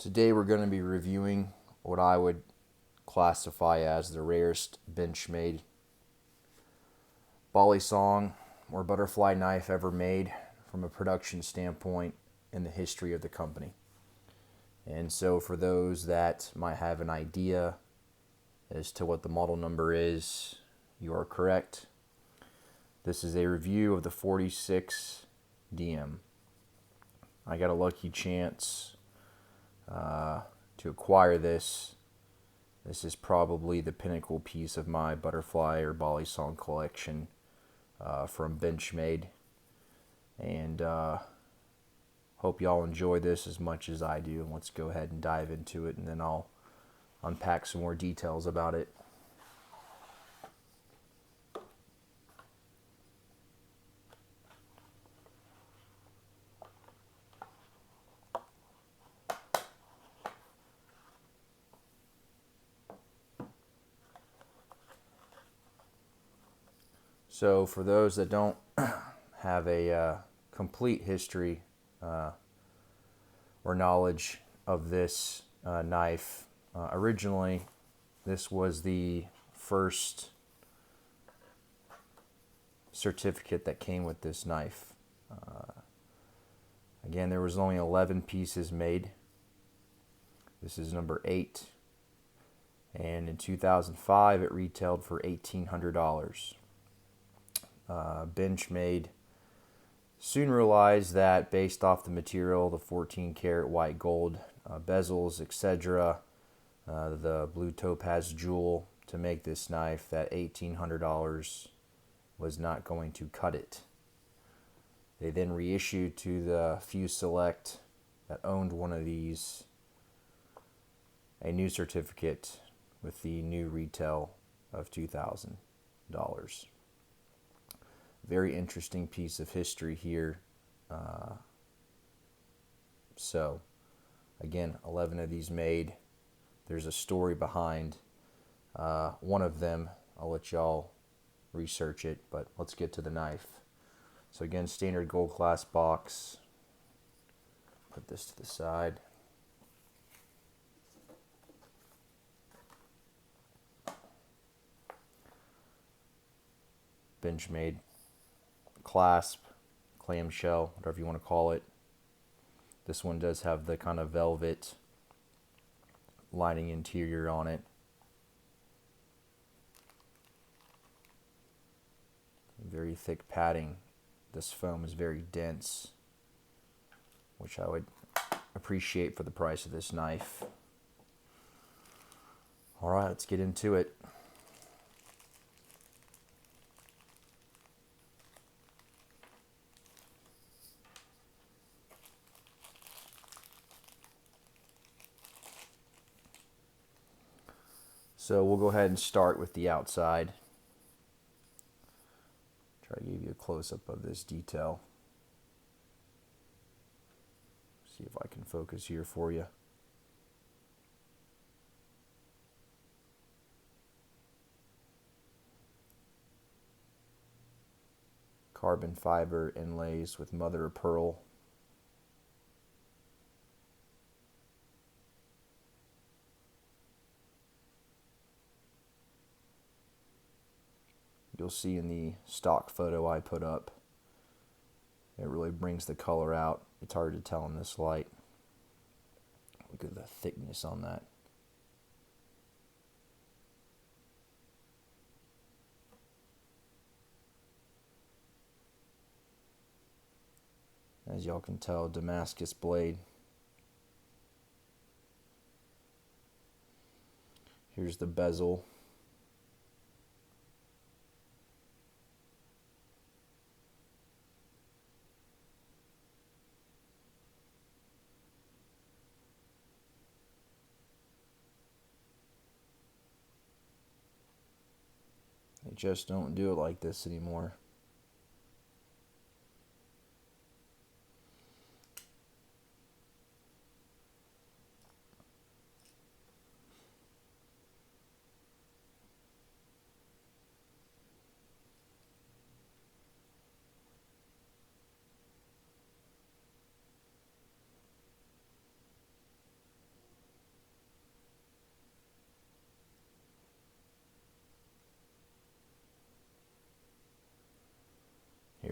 Today we're going to be reviewing what I would classify as the rarest Benchmade Balisong or butterfly knife ever made from a production standpoint in the history of the company. And so for those that might have an idea as to what the model number is, you are correct. This is a review of the 46DM. I got a lucky chance to acquire this. This is probably the pinnacle piece of my butterfly or Balisong collection from Benchmade. And hope y'all enjoy this as much as I do. And let's go ahead and dive into it, and then I'll unpack some more details about it. So for those that don't have a complete history or knowledge of this knife, originally this was the first certificate that came with this knife. Again, there was only 11 pieces made. This is number 8. And in 2005 it retailed for $1,800. Benchmade soon realized that based off the material, the 14 karat white gold bezels, etc., the blue topaz jewel to make this knife, that $1,800 was not going to cut it. They then reissued to the few select that owned one of these a new certificate with the new retail of $2,000. Very interesting piece of history here. So, again, 11 of these made. There's a story behind one of them. I'll let y'all research it, but let's get to the knife. So again, standard gold class box. Put this to the side. Benchmade clasp, clamshell, whatever you want to call it. This one does have the kind of velvet lining interior on it. Very thick padding. This foam is very dense, which I would appreciate for the price of this knife. Alright, let's get into it. So we'll go ahead and start with the outside. Try to give you a close-up of this detail. See if I can focus here for you. Carbon fiber inlays with mother of pearl. You'll see in the stock photo I put up, it really brings the color out. It's hard to tell in this light. Look at the thickness on that. As y'all can tell, Damascus blade. Here's the bezel. They just don't do it like this anymore.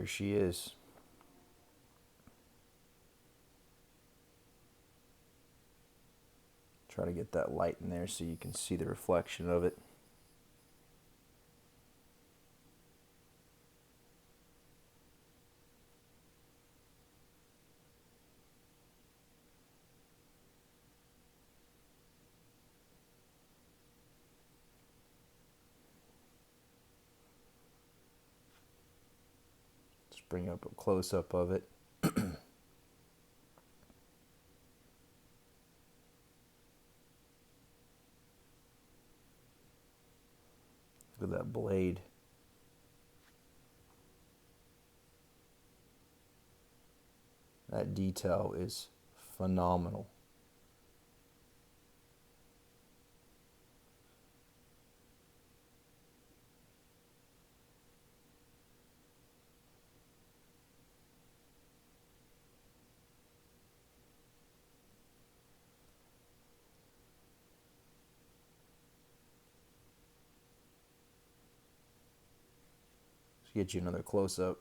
she is. Try to get that light in there so you can see the reflection of it. Let's bring up a close-up of it. Look at that blade. That detail is phenomenal. Let's get you another close-up.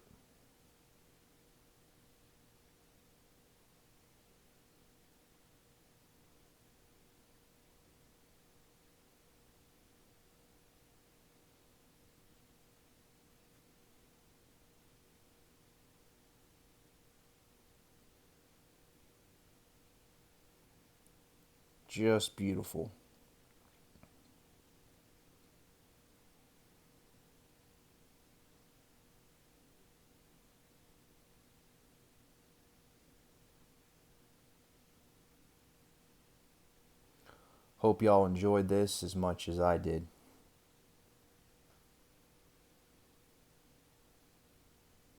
Just beautiful. Hope y'all enjoyed this as much as I did.